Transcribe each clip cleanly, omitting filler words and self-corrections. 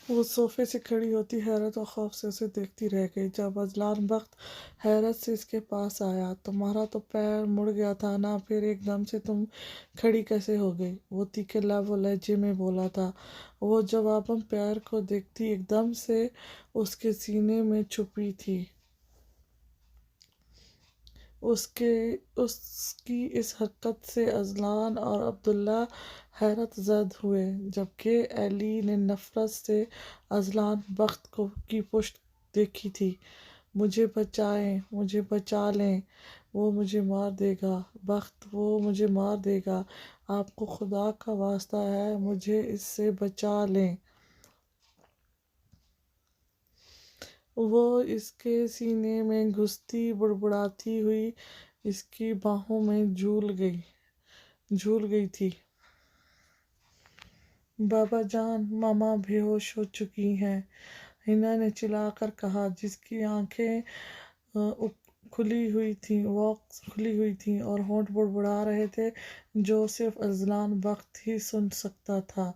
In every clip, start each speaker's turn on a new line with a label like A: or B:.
A: وہ صوفے سے کھڑی ہوتی حیرت و خوف سے اسے دیکھتی رہ گئی۔ جب اذلان بخت حیرت سے اس کے پاس آیا، تمہارا تو پیر مڑ گیا تھا نا، پھر ایک دم سے تم کھڑی کیسے ہو گئی؟ وہ تیکھے لب و لہجے میں بولا تھا۔ وہ جواباً پیر کو دیکھتی ایک دم سے اس کے سینے میں چھپی تھی۔ اس کی اس حرکت سے اذلان اور عبداللہ حیرت زدہ ہوئے، جبکہ ایلی نے نفرت سے اذلان بخت کی پشت دیکھی تھی۔ مجھے بچائیں، مجھے بچا لیں، وہ مجھے مار دے گا، بخت وہ مجھے مار دے گا، آپ کو خدا کا واسطہ ہے مجھے اس سے بچا لیں۔ وہ اس کے سینے میں گھستی بڑبڑاتی ہوئی اس کی باہوں میں جھول گئی تھی۔ بابا جان، ماما بے ہوش ہو چکی ہیں، حنا نے چلا کر کہا، جس کی آنکھیں کھلی ہوئی تھیں اور ہونٹ بڑبڑا رہے تھے، جو صرف اذلان بخت ہی سن سکتا تھا۔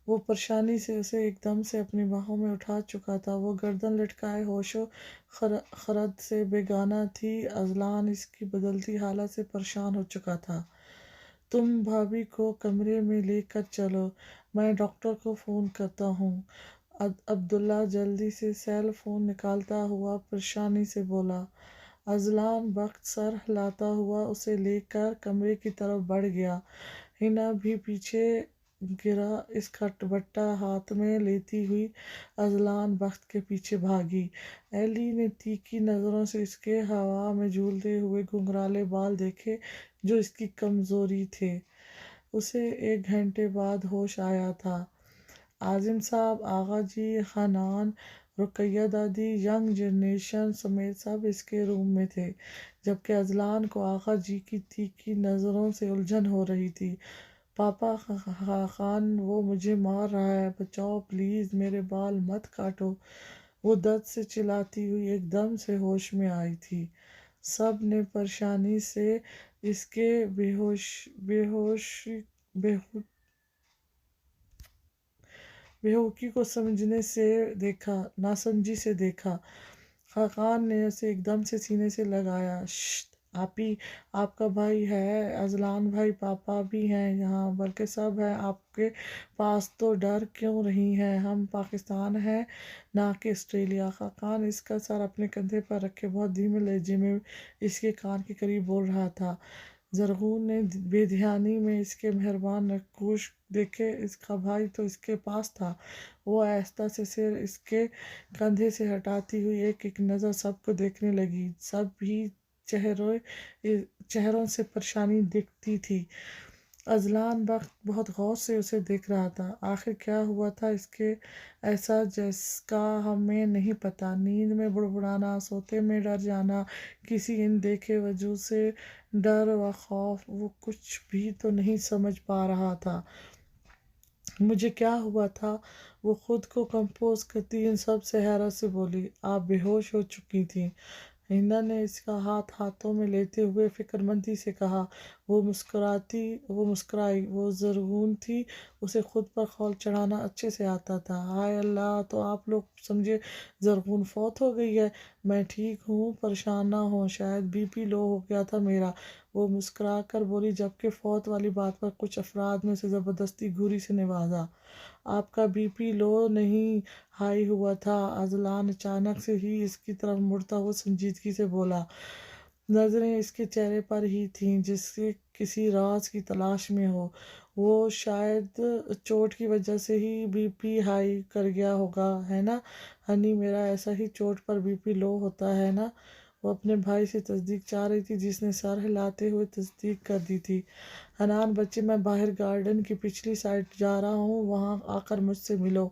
A: وہ پریشانی سے اسے ایک دم سے اپنی باہوں میں اٹھا چکا تھا۔ وہ گردن لٹکائے ہوش و خرد سے بیگانہ تھی۔ اذلان اس کی بدلتی حالت سے پریشان ہو چکا تھا۔ تم بھابھی کو کمرے میں لے کر چلو، میں ڈاکٹر کو فون کرتا ہوں۔ عبداللہ جلدی سے سیل فون نکالتا ہوا پریشانی سے بولا۔ اذلان بخت سر ہلاتا ہوا اسے لے کر کمرے کی طرف بڑھ گیا۔ حنا بھی پیچھے گرا اس کا دوپٹہ ہاتھ میں لیتی ہوئی اذلان بخت کے پیچھے بھاگی۔ ایلی نے تیکھی نظروں سے اس کے ہوا میں جھولتے ہوئے گھنگرالے بال دیکھے جو اس کی کمزوری تھے۔ اسے ایک گھنٹے بعد ہوش آیا تھا۔ عاظم صاحب، آغا جی، حنان، رقیہ دادی، ینگ جنریشن سمیت سب اس کے روم میں تھے، جبکہ اذلان کو آغا جی کی تیکھی نظروں سے الجھن ہو رہی تھی۔ پاپا خاقان، وہ مجھے مار رہا ہے، بچاؤ پلیز، میرے بال مت کاٹو۔ وہ درد سے چلاتی ہوئی ایک دم سے ہوش میں آئی تھی۔ سب نے پریشانی سے اس کے بے ہوکی کو ناسمجھی سے دیکھا۔ خاقان نے اسے ایک دم سے سینے سے لگایا۔ شت! آپی، آپ کا بھائی ہے، اذلان بھائی، پاپا بھی ہیں یہاں، بلکہ سب ہیں، آپ کے پاس تو ڈر کیوں رہی ہیں؟ ہم پاکستان ہیں نہ کہ آسٹریلیا۔ خاقان اس کا سر اپنے کندھے پر رکھے بہت دھیمے لہجے میں اس کے کان کے قریب بول رہا تھا۔ زرغون نے بے دھیانی میں اس کے مہربان نقوش دیکھے۔ اس کا بھائی تو اس کے پاس تھا۔ وہ آہستہ سے سر اس کے کندھے سے ہٹاتی ہوئی ایک ایک نظر سب کو دیکھنے لگی۔ سب ہی چہروں سے پریشانی دکھتی تھی۔ اذلان بخت بہت غور سے اسے دیکھ رہا تھا۔ آخر کیا ہوا تھا اس کے ایسا جس کا ہمیں نہیں پتہ؟ نیند میں بڑبڑانا، سوتے میں ڈر جانا، کسی اندیکھے وجود سے ڈر و خوف، وہ کچھ بھی تو نہیں سمجھ پا رہا تھا۔ مجھے کیا ہوا تھا؟ وہ خود کو کمپوز کرتی ان سب سے حیرت سے بولی۔ آپ بے ہوش ہو چکی تھیں۔ حنا نے اس کا ہاتھ ہاتھوں میں لیتے ہوئے فکرمندی سے کہا۔ وہ مسکرائی۔ وہ زرغون تھی، اسے خود پر خول چڑھانا اچھے سے آتا تھا۔ ہائے اللہ! تو آپ لوگ سمجھے زرغون فوت ہو گئی ہے؟ میں ٹھیک ہوں، پریشان نہ ہوں، شاید بی پی لو ہو گیا تھا میرا، وہ مسکرا کر بولی، جبکہ فوت والی بات پر کچھ افراد نے اسے زبردستی گھوری سے نوازا۔ آپ کا بی پی لو نہیں، ہائی ہوا تھا۔ اذلان اچانک سے ہی اس کی طرف مڑتا ہوا سنجیدگی سے بولا۔ نظریں اس کے چہرے پر ہی تھیں جیسے کسی راز کی تلاش میں ہو۔ وہ شاید چوٹ کی وجہ سے ہی بی پی ہائی کر گیا ہوگا، ہے نا ہنی میرا؟ ایسا ہی چوٹ پر بی پی لو ہوتا ہے نا؟ وہ اپنے بھائی سے تصدیق چاہ رہی تھی، جس نے سر ہلاتے ہوئے تصدیق کر دی تھی۔ حنان بچے، میں باہر گارڈن کی پچھلی سائڈ جا رہا ہوں، وہاں آ کر مجھ سے ملو،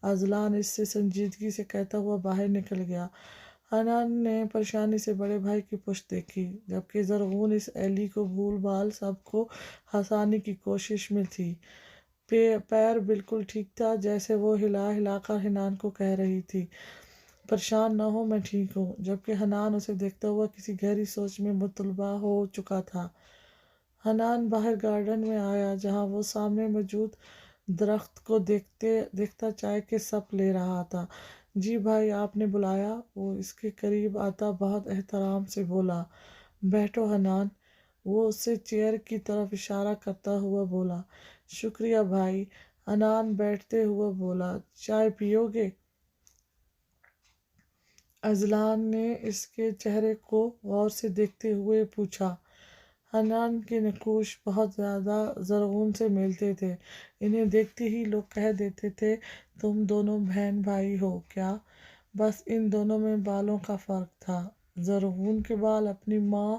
A: اذلان اس سے سنجیدگی سے کہتا ہوا باہر نکل گیا۔ حنان نے پریشانی سے بڑے بھائی کی پشت دیکھی، جبکہ زرغون اس ایلی کو بھول بھال سب کو ہنسانے کی کوشش میں تھی۔ پیر بالکل ٹھیک تھا، جیسے وہ ہلا ہلا کر حنان کو کہہ رہی تھی، پریشان نہ ہو، میں ٹھیک ہوں، جبکہ حنان اسے دیکھتا ہوا کسی گہری سوچ میں مطلوبہ ہو چکا تھا۔ حنان باہر گارڈن میں آیا، جہاں وہ سامنے موجود درخت کو دیکھتا چائے کے سپ لے رہا تھا۔ جی بھائی، آپ نے بلایا؟ وہ اس کے قریب آتا بہت احترام سے بولا۔ بیٹھو حنان۔ وہ اسے چیئر کی طرف اشارہ کرتا ہوا بولا۔ شکریہ بھائی، حنان بیٹھتے ہوئے بولا۔ چائے پیو گے؟ اذلان نے اس کے چہرے کو غور سے دیکھتے ہوئے پوچھا۔ حنان کے نقوش بہت زیادہ زرغون سے ملتے تھے۔ انہیں دیکھتے ہی لوگ کہہ دیتے تھے تم دونوں بہن بھائی ہو کیا؟ بس ان دونوں میں بالوں کا فرق تھا۔ زرغون کے بال اپنی ماں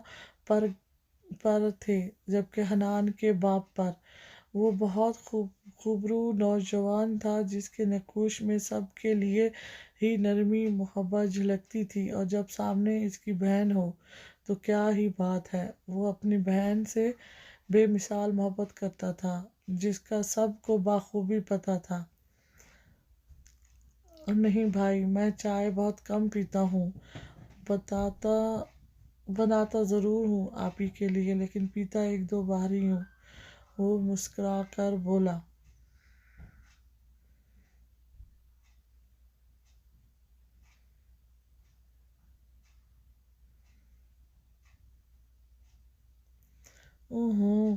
A: پر تھے جبکہ حنان کے باپ پر۔ وہ بہت خوبرو نوجوان تھا جس کے نقوش میں سب کے لیے ہی نرمی محبت جھلکتی تھی، اور جب سامنے اس کی بہن ہو تو کیا ہی بات ہے۔ وہ اپنی بہن سے بے مثال محبت کرتا تھا جس کا سب کو بخوبی پتہ تھا۔ نہیں بھائی، میں چائے بہت کم پیتا ہوں، بناتا ضرور ہوں آپ ہی کے لیے، لیکن پیتا ایک دو بار ہی ہوں، وہ مسکرا کر بولا۔ اوہوں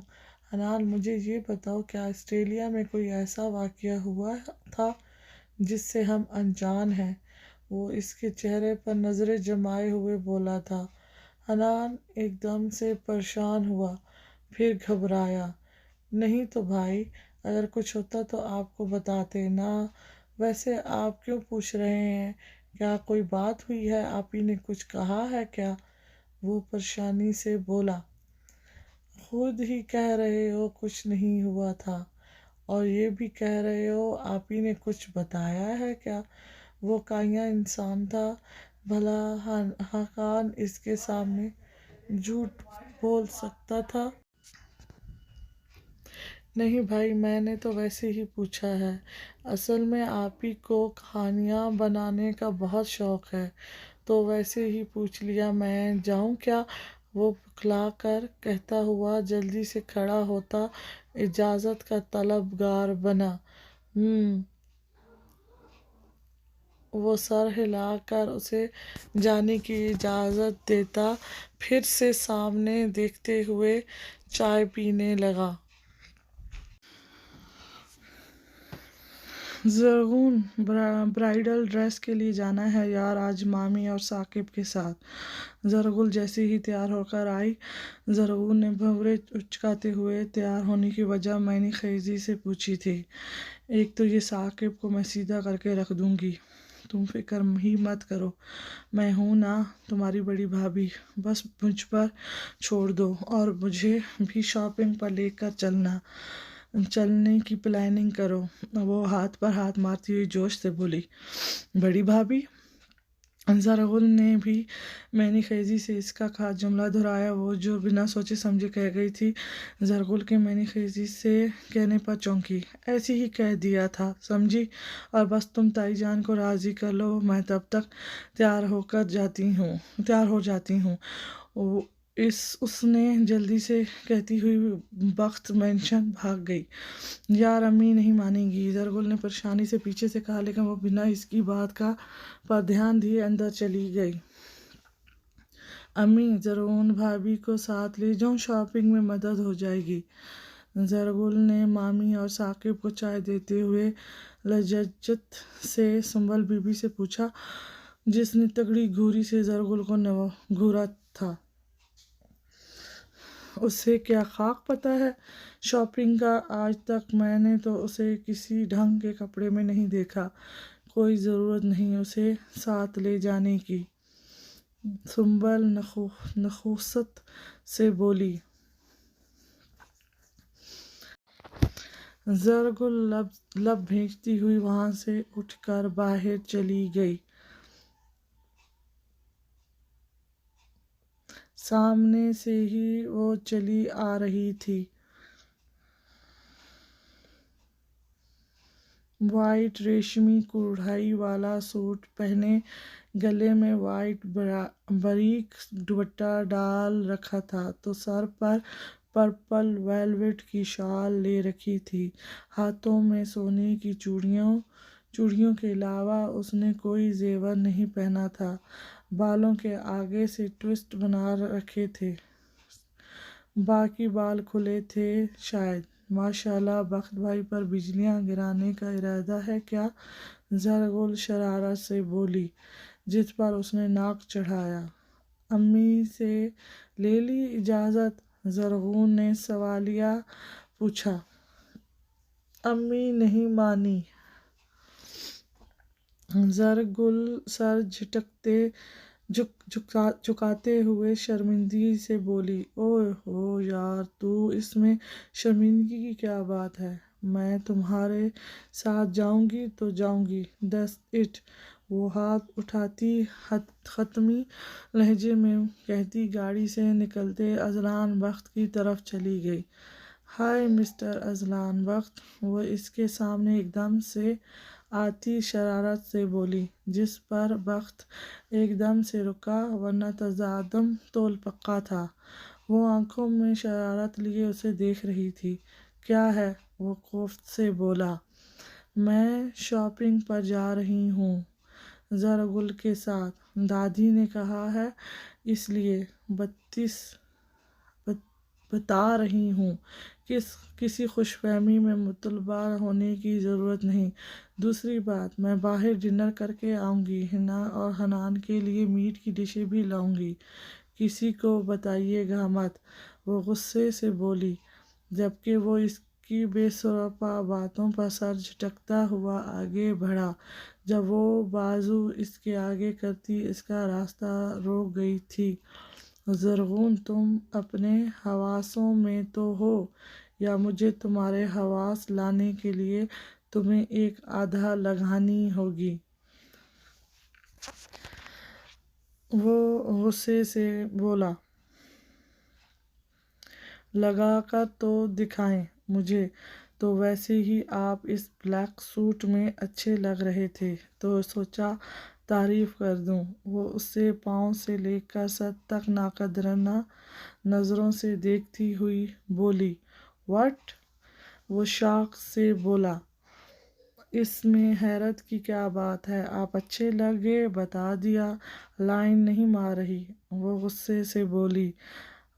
A: حنان، مجھے یہ بتاؤ، کیا آسٹریلیا میں کوئی ایسا واقعہ ہوا تھا جس سے ہم انجان ہیں؟ وہ اس کے چہرے پر نظریں جمائے ہوئے بولا تھا۔ حنان ایک دم سے پریشان ہوا، پھر گھبرایا۔ نہیں تو بھائی، اگر کچھ ہوتا تو آپ کو بتاتے نا۔ ویسے آپ کیوں پوچھ رہے ہیں؟ کیا کوئی بات ہوئی ہے؟ آپ ہی نے کچھ کہا ہے کیا؟ وہ پریشانی سے بولا۔ خود ہی کہہ رہے ہو کچھ نہیں ہوا تھا، اور یہ بھی کہہ رہے ہو آپ ہی نے کچھ بتایا ہے کیا؟ وہ کائیا انسان تھا، بھلا حقان اس کے سامنے جھوٹ بول سکتا تھا؟ نہیں بھائی، میں نے تو ویسے ہی پوچھا ہے۔ اصل میں آپ ہی کو کہانیاں بنانے کا بہت شوق ہے، تو ویسے ہی پوچھ لیا۔ میں جاؤں کیا؟ وہ بکھلا کر کہتا ہوا جلدی سے کھڑا ہوتا اجازت کا طلبگار بنا۔ وہ سر ہلا کر اسے جانے کی اجازت دیتا، پھر سے سامنے دیکھتے ہوئے چائے پینے لگا۔ زرغون، برائڈل ڈریس کے لیے جانا ہے یار آج مامی اور ثاقب کے ساتھ۔ زرغل جیسے ہی تیار ہو کر آئی، زرغون نے بھنورے اچکاتے ہوئے تیار ہونے کی وجہ معنی خیزی سے پوچھی تھی۔ ایک تو یہ ثاقب کو میں سیدھا کر کے رکھ دوں گی، تم فکر ہی مت کرو، میں ہوں نا تمہاری بڑی بھابھی، بس مجھ پر چھوڑ دو، اور مجھے بھی شاپنگ پر لے کر چلنے کی پلاننگ کرو۔ وہ ہاتھ پر ہاتھ مارتی ہوئی جوش سے بولی۔ بڑی بھابھی؟ زرغل نے بھی معنی خیزی سے اس کا خاص جملہ دہرایا، وہ جو بنا سوچے سمجھے کہہ گئی تھی۔ زرغل کے معنی خیزی سے کہنے پر چونکی۔ ایسے ہی کہہ دیا تھا سمجھی، اور بس تم تائی جان کو راضی کر لو، میں تب تک تیار ہو جاتی ہوں۔ اس نے جلدی سے کہتی ہوئی بخت مینشن بھاگ گئی۔ یار امی نہیں مانیں گی، زرغل نے پریشانی سے پیچھے سے کہا، لیکن وہ بنا اس کی بات کا پر دھیان دیے اندر چلی گئی۔ امی، زرغون بھابھی کو ساتھ لے جاؤں، شاپنگ میں مدد ہو جائے گی۔ زرغل نے مامی اور ثاقب کو چائے دیتے ہوئے لججت سے سنبل بی بی سے پوچھا، جس نے تگڑی گھوری سے زرغل کو گھورا تھا۔ اسے کیا خاک پتہ ہے شاپنگ کا؟ آج تک میں نے تو اسے کسی ڈھنگ کے کپڑے میں نہیں دیکھا۔ کوئی ضرورت نہیں اسے ساتھ لے جانے کی، سنبل نخوست سے بولی۔ زرغل لب بھیجتی ہوئی وہاں سے اٹھ کر باہر چلی گئی۔ سامنے سے ہی وہ چلی آ رہی تھی۔ وائٹ ریشمی کڑھائی والا سوٹ پہنے، گلے میں وائٹ باریک دوپٹہ ڈال رکھا تھا، تو سر پر پرپل ویلویٹ کی شال لے رکھی تھی۔ ہاتھوں میں سونے کی چوڑیوں کے علاوہ اس نے کوئی زیور نہیں پہنا تھا۔ بالوں کے آگے سے ٹوسٹ بنا رکھے تھے، باقی بال کھلے تھے شاید۔ ماشاءاللہ، بخت بھائی پر بجلیاں گرانے کا ارادہ ہے کیا؟ زرگل شرارت سے بولی، جس پر اس نے ناک چڑھایا۔ امی سے لے لی اجازت؟ زرغون نے سوالیہ پوچھا۔ امی نہیں مانی۔ زرگل سر جھکاتے ہوئے شرمندگی سے بولی، اوہ ہو یار، تو اس میں شرمندگی کی کیا بات ہے؟ میں تمہارے ساتھ جاؤں گی تو جاؤں گی، دیٹس اٹ۔ وہ ہاتھ اٹھاتی حتمی لہجے میں کہتی گاڑی سے نکلتے اذلان بخت کی طرف چلی گئی۔ ہائے مسٹر اذلان بخت، وہ اس کے سامنے ایک دم سے آتی شرارت سے بولی، جس پر بخت ایک دم سے رکا، ورنہ تصادم تول پکا تھا۔ وہ آنکھوں میں شرارت لیے اسے دیکھ رہی تھی۔ کیا ہے؟ وہ کوفت سے بولا۔ میں شاپنگ پر جا رہی ہوں زرگل کے ساتھ، دادی نے کہا ہے، اس لیے بتا رہی ہوں۔ کسی خوش فہمی میں مبتلا ہونے کی ضرورت نہیں۔ دوسری بات، میں باہر ڈنر کر کے آؤں گی، حنا اور حنان کے لیے میٹ کی ڈشیں بھی لاؤں گی، کسی کو بتائیے گا مت۔ وہ غصے سے بولی، جبکہ وہ اس کی بے سراپا باتوں پر سر جھٹکتا ہوا آگے بڑھا۔ جب وہ بازو اس کے آگے کرتی اس کا راستہ روک گئی تھی۔ زرغون، تم اپنے حواسوں میں تو ہو، یا مجھے تمہارے حواس لانے کے لیے تمہیں ایک آدھا لگانی ہوگی؟ وہ غصے سے بولا۔ لگا کر تو دکھائیں مجھے۔ تو ویسے ہی آپ اس بلیک سوٹ میں اچھے لگ رہے تھے، تو سوچا تعریف کر دوں۔ وہ اسے پاؤں سے لے کر سر تک ناقدرانہ نظروں سے دیکھتی ہوئی بولی، واٹ؟ وہ شاخ سے بولا، اس میں حیرت کی کیا بات ہے؟ آپ اچھے لگے، بتا دیا، لائن نہیں مار رہی۔ وہ غصے سے بولی،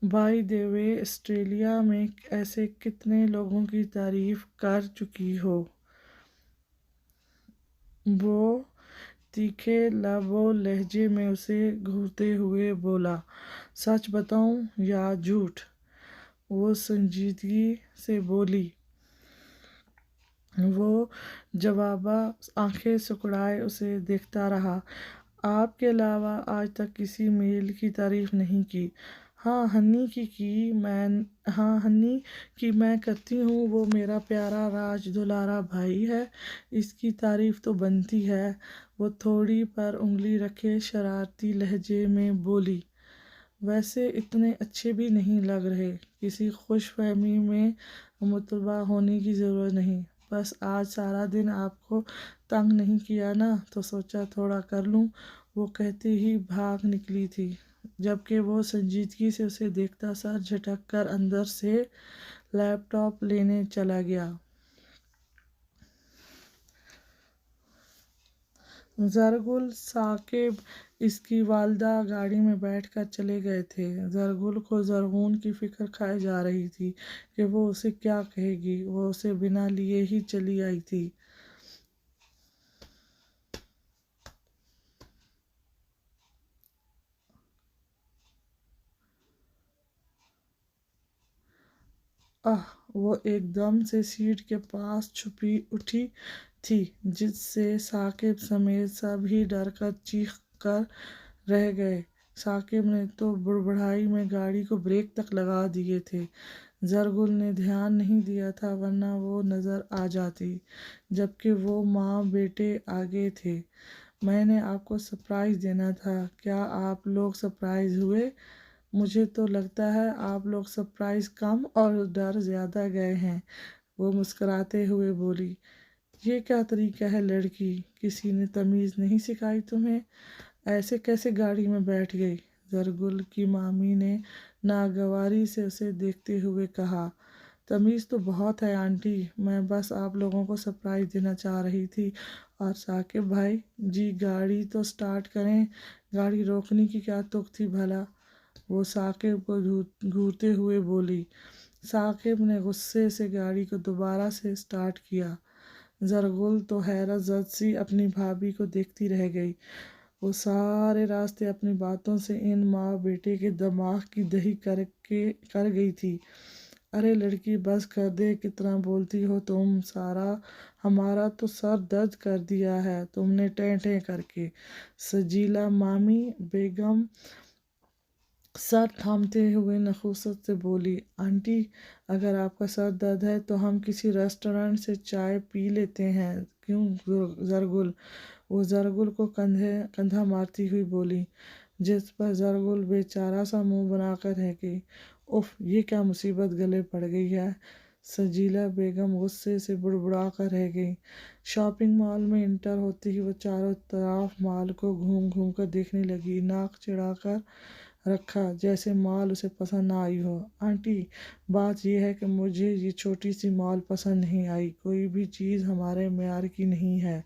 A: بائی دی وے، آسٹریلیا میں ایسے کتنے لوگوں کی تعریف کر چکی ہو؟ وہ تیکھے لب و لہجے میں اسے گھورتے ہوئے بولا، سچ بتاؤں یا جھوٹ؟ وہ سنجیدگی سے بولی۔ وہ جواباً آنکھیں سکڑائے اسے دیکھتا رہا۔ آپ کے علاوہ آج تک کسی میل کی تعریف نہیں کی؟ ہاں، ہنی کی میں کرتی ہوں، وہ میرا پیارا راج دلارا بھائی ہے، اس کی تعریف تو بنتی ہے۔ وہ تھوڑی پر انگلی رکھے شرارتی لہجے میں بولی، ویسے اتنے اچھے بھی نہیں لگ رہے۔ کسی خوش فہمی میں مبتلا ہونے کی ضرورت نہیں، بس آج سارا دن آپ کو تنگ نہیں کیا نا، تو سوچا تھوڑا کر لوں۔ وہ کہتے ہی بھاگ نکلی تھی، جبکہ وہ سنجیدگی سے اسے دیکھتا سر جھٹک کر اندر سے لیپ ٹاپ لینے چلا گیا۔ زرگل، ثاقب، اس کی والدہ گاڑی میں بیٹھ کر چلے گئے تھے۔ زرگل کو زرغون کی فکر کھائے جا رہی تھی کہ وہ اسے کیا کہے گی۔ وہ اسے بنا لیے ہی چلی آئی تھی۔ وہ ایک دم سے سیٹ کے پاس چھپی اٹھی تھی، جس سے ثاقب سمیت سب ہی ڈر کر چیخ کر رہ گئے۔ ثاقب نے تو بڑبڑائی میں گاڑی کو بریک تک لگا دیے تھے۔ زرگل نے دھیان نہیں دیا تھا، ورنہ وہ نظر آ جاتی، جبکہ وہ ماں بیٹے آگے تھے۔ میں نے آپ کو سرپرائز دینا تھا، کیا آپ لوگ سرپرائز ہوئے؟ مجھے تو لگتا ہے آپ لوگ سرپرائز کم اور ڈر زیادہ گئے ہیں۔ وہ مسکراتے ہوئے بولی، یہ کیا طریقہ ہے لڑکی، کسی نے تمیز نہیں سکھائی تمہیں؟ ایسے کیسے گاڑی میں بیٹھ گئی؟ زرگل کی مامی نے ناگواری سے اسے دیکھتے ہوئے کہا، تمیز تو بہت ہے آنٹی، میں بس آپ لوگوں کو سرپرائز دینا چاہ رہی تھی۔ اور ثاقب بھائی جی گاڑی تو سٹارٹ کریں، گاڑی روکنے کی کیا تک تھی بھلا، وہ ثاقب کو گھورتے ہوئے بولی۔ ثاقب نے غصے سے گاڑی کو دوبارہ سے سٹارٹ کیا۔ زرگل تو حیرت زد سی اپنی بھابھی کو دیکھتی رہ گئی۔ وہ سارے راستے اپنی باتوں سے ان ماں بیٹے کے دماغ کی دہی کر گئی تھی۔ ارے لڑکی بس کر دے، کتنا بولتی ہو تم، سارا ہمارا تو سر درد کر دیا ہے تم نے ٹیں ٹیں کر کے۔ سجیلا مامی بیگم سر تھامتے ہوئے نخوست سے بولی، آنٹی اگر آپ کا سر درد ہے تو ہم کسی ریسٹورنٹ سے چائے پی لیتے ہیں، کیوں زرگل؟ وہ زرگل کو کندھا مارتی ہوئی بولی، جس پر زرگل بے چارہ سا منہ بنا کر رہ گئی۔ اف، یہ کیا مصیبت گلے پڑ گئی ہے، سجیلا بیگم غصے سے بڑبڑا کر رہ گئی۔ شاپنگ مال میں انٹر ہوتے ہی وہ چاروں طرف مال کو گھوم گھوم کر دیکھنے لگی، ناک چڑھا کر رکھا جیسے مال اسے پسند نہ آئی ہو۔ آنٹی بات یہ ہے کہ مجھے یہ چھوٹی سی مال پسند نہیں آئی، کوئی بھی چیز ہمارے معیار کی نہیں ہے،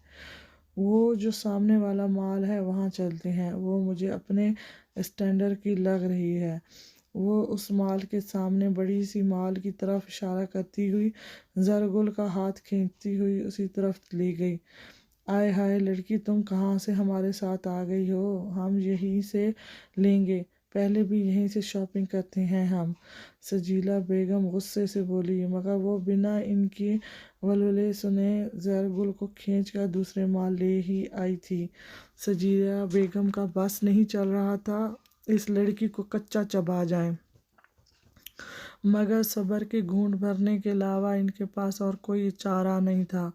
A: وہ جو سامنے والا مال ہے وہاں چلتے ہیں، وہ مجھے اپنے اسٹینڈرڈ کی لگ رہی ہے۔ وہ اس مال کے سامنے بڑی سی مال کی طرف اشارہ کرتی ہوئی زرگل کا ہاتھ کھینچتی ہوئی اسی طرف لے گئی۔ آئے ہائے لڑکی، تم کہاں سے ہمارے ساتھ آ گئی ہو، ہم یہیں سے لیں گے، پہلے بھی یہیں سے شاپنگ کرتے ہیں ہم، سجیلا بیگم غصے سے بولی، مگر وہ بنا ان کے ولولے سنے زرگل کو کھینچ کر دوسرے مال لے ہی آئی تھی۔ سجیلا بیگم کا بس نہیں چل رہا تھا اس لڑکی کو کچا چبا جائیں، مگر صبر کے گھونٹ بھرنے کے علاوہ ان کے پاس اور کوئی چارہ نہیں تھا۔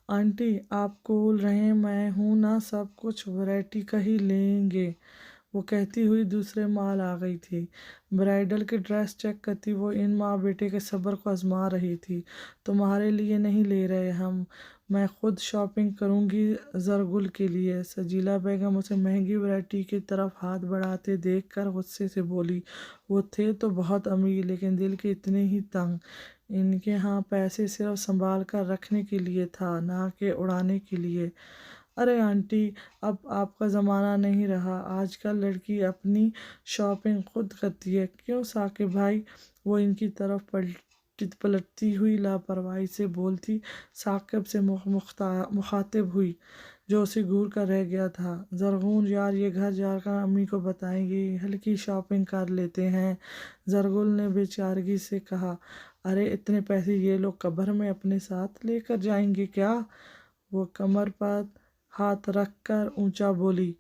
A: آنٹی آپ کول رہیں، میں ہوں نا، سب کچھ ورائٹی کا ہی لیں گے، وہ کہتی ہوئی دوسرے مال آ گئی تھی۔ برائڈل کے ڈریس چیک کرتی وہ ان ماں بیٹے کے صبر کو آزما رہی تھی۔ تمہارے لیے نہیں لے رہے ہم، میں خود شاپنگ کروں گی زرگل کے لیے، سجیلا بیگم اسے مہنگی ورائٹی کی طرف ہاتھ بڑھاتے دیکھ کر غصے سے بولی۔ وہ تھے تو بہت امیر لیکن دل کے اتنے ہی تنگ، ان کے ہاں پیسے صرف سنبھال کر رکھنے کے لیے تھا، نہ کہ اڑانے کے لیے۔ ارے آنٹی اب آپ کا زمانہ نہیں رہا، آج کل لڑکی اپنی شاپنگ خود کرتی ہے، کیوں ثاقب بھائی، وہ ان کی طرف پلٹتی ہوئی لاپرواہی سے بولتی ثاقب سے مخاطب ہوئی، جو اسے گھور کر رہ گیا تھا۔ زرغون یار یہ گھر جا کر امی کو بتائیں گی، ہلکی شاپنگ کر لیتے ہیں، زرگل نے بے چارگی سے کہا۔ ارے اتنے پیسے یہ لوگ قبر میں اپنے ساتھ لے کر جائیں گے کیا، وہ کمر پر ہاتھ رکھ کر اونچا بولی۔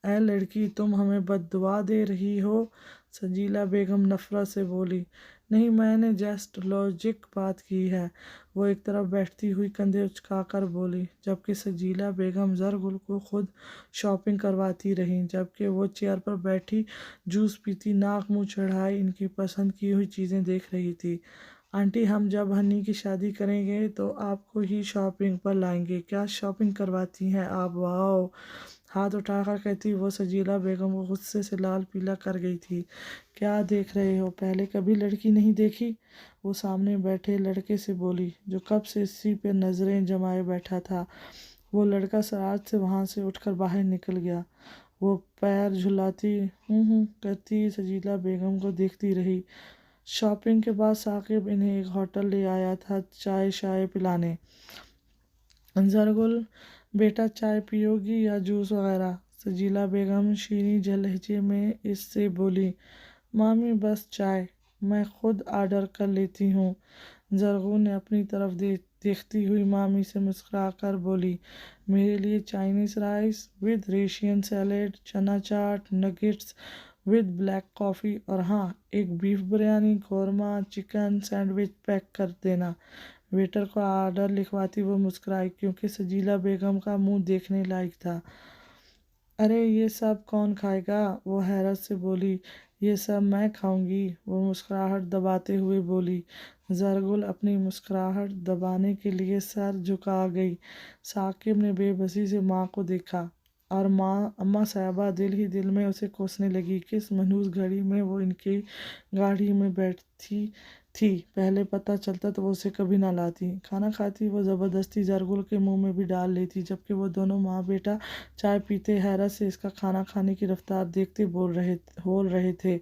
A: اے لڑکی تم ہمیں بد دعا دے رہی ہو، سجیلا بیگم نفرت سے بولی۔ نہیں میں نے جسٹ لاجک بات کی ہے، وہ ایک طرف بیٹھتی ہوئی کندھے اچکا کر بولی، جبکہ سجیلا بیگم زرگل کو خود شاپنگ کرواتی رہیں، جبکہ وہ چیئر پر بیٹھی جوس پیتی ناک منہ چڑھائے ان کی پسند کی ہوئی چیزیں دیکھ رہی تھی۔ آنٹی ہم جب ہنی کی شادی کریں گے تو آپ کو ہی شاپنگ پر لائیں گے، کیا شاپنگ کرواتی ہیں آپ، واؤ، ہاتھ اٹھا کر کہتی وہ سجیلا بیگم کو غصے سے لال پیلا کر گئی تھی۔ کیا دیکھ رہے ہو، پہلے کبھی لڑکی نہیں دیکھی، وہ سامنے بیٹھے لڑکے سے بولی جو کب سے اسی پہ نظریں جمائے بیٹھا تھا۔ وہ لڑکا سراج سے وہاں سے اٹھ کر باہر نکل گیا۔ وہ پیر جھلاتی ہوں کرتی سجیلا بیگم کو دیکھتی رہی۔ شاپنگ کے بعد ثاقب انہیں ایک ہوٹل لے آیا تھا چائے شائے پلانے۔ زرگل بیٹا چائے پیو گی یا جوس وغیرہ، سجیلا بیگم شیریں لہجے میں اس سے بولی۔ مامی بس چائے، میں خود آرڈر کر لیتی ہوں، زرگل نے اپنی طرف دیکھتی ہوئی مامی سے مسکرا کر بولی۔ میرے لیے Chinese rice with Russian salad, chana chaat, nuggets with black coffee, اور ہاں ایک beef biryani korma chicken sandwich pack کر دینا، ویٹر کو آرڈر لکھواتی وہ مسکرائی کیونکہ سجیلا بیگم کا منہ دیکھنے لائق تھا۔ ارے یہ سب کون کھائے گا، وہ حیرت سے بولی۔ یہ سب میں کھاؤں گی، وہ مسکراہٹ دباتے ہوئے بولی۔ زرگل اپنی مسکراہٹ دبانے کے لیے سر جھکا گئی۔ ثاقب نے بے بسی سے ماں کو دیکھا۔ اور اماں صاحبہ دل ہی دل میں اسے کوسنے لگی، کس منحوس گھڑی میں وہ ان کی گاڑی میں بیٹھی تھی، پہلے پتہ چلتا تو وہ اسے کبھی نہ لاتی۔ کھانا کھاتی وہ زبردستی زرگل کے منہ میں بھی ڈال لیتی، جبکہ وہ دونوں ماں بیٹا چائے پیتے حیرت سے اس کا کھانا کھانے کی رفتار دیکھتے بول رہے تھے۔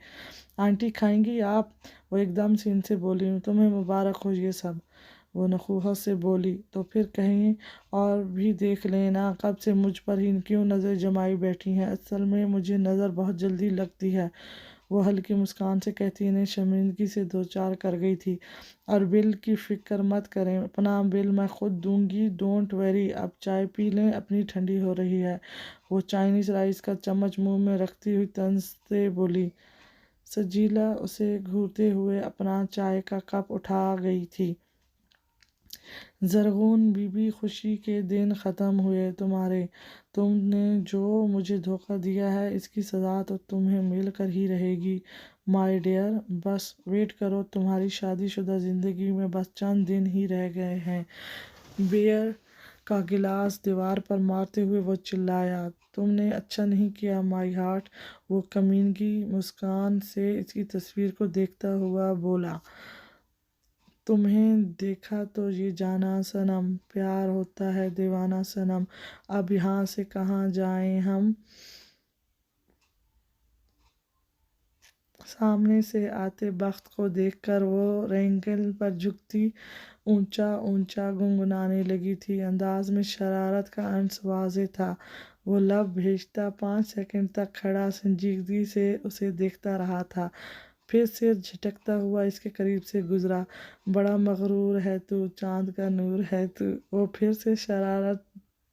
A: آنٹی کھائیں گی آپ؟ وہ ایک دم سے ان سے بولی، تمہیں مبارک ہو یہ سب۔ وہ نخوت سے بولی، تو پھر کہیں اور بھی دیکھ لیں نا، کب سے مجھ پر ہی کیوں نظر جمائی بیٹھی ہیں؟ اصل میں مجھے نظر بہت جلدی لگتی ہے، وہ ہلکی مسکان سے کہتی انہیں شرمندگی سے دوچار کر گئی تھی۔ اور بل کی فکر مت کریں، اپنا بل میں خود دوں گی، ڈونٹ ویری۔ اب چائے پی لیں، اپنی ٹھنڈی ہو رہی ہے۔ وہ چائنیز رائس کا چمچ منہ میں رکھتی ہوئی طنز سے بولی۔ سجیلا اسے گھورتے ہوئے اپنا چائے کا کپ اٹھا گئی تھی۔ زرغون بی بی، خوشی کے دن ختم ہوئے تمہارے۔ تم نے جو مجھے دھوکہ دیا ہے اس کی سزا تو تمہیں مل کر ہی رہے گی مائی ڈیئر۔ بس ویٹ کرو، تمہاری شادی شدہ زندگی میں بس چند دن ہی رہ گئے ہیں۔ بیئر کا گلاس دیوار پر مارتے ہوئے وہ چلایا، تم نے اچھا نہیں کیا مائی ہارٹ۔ وہ کمینگی مسکان سے اس کی تصویر کو دیکھتا ہوا بولا، تمہیں دیکھا تو یہ جانا صنم، پیار ہوتا ہے دیوانہ صنم۔ اب یہاں سے کہاں جائیں ہم؟ سامنے سے آتے بخت کو دیکھ کر وہ رینگل پر جھکتی اونچا اونچا گنگنانے لگی تھی، انداز میں شرارت کا عنصر واضح تھا۔ وہ لب بھیجتا 5 سیکنڈ تک کھڑا سنجیدگی سے اسے دیکھتا رہا تھا، پھر سر جھٹکتا ہوا اس کے قریب سے گزرا۔ بڑا مغرور ہے تو، چاند کا نور ہے تو، وہ پھر سے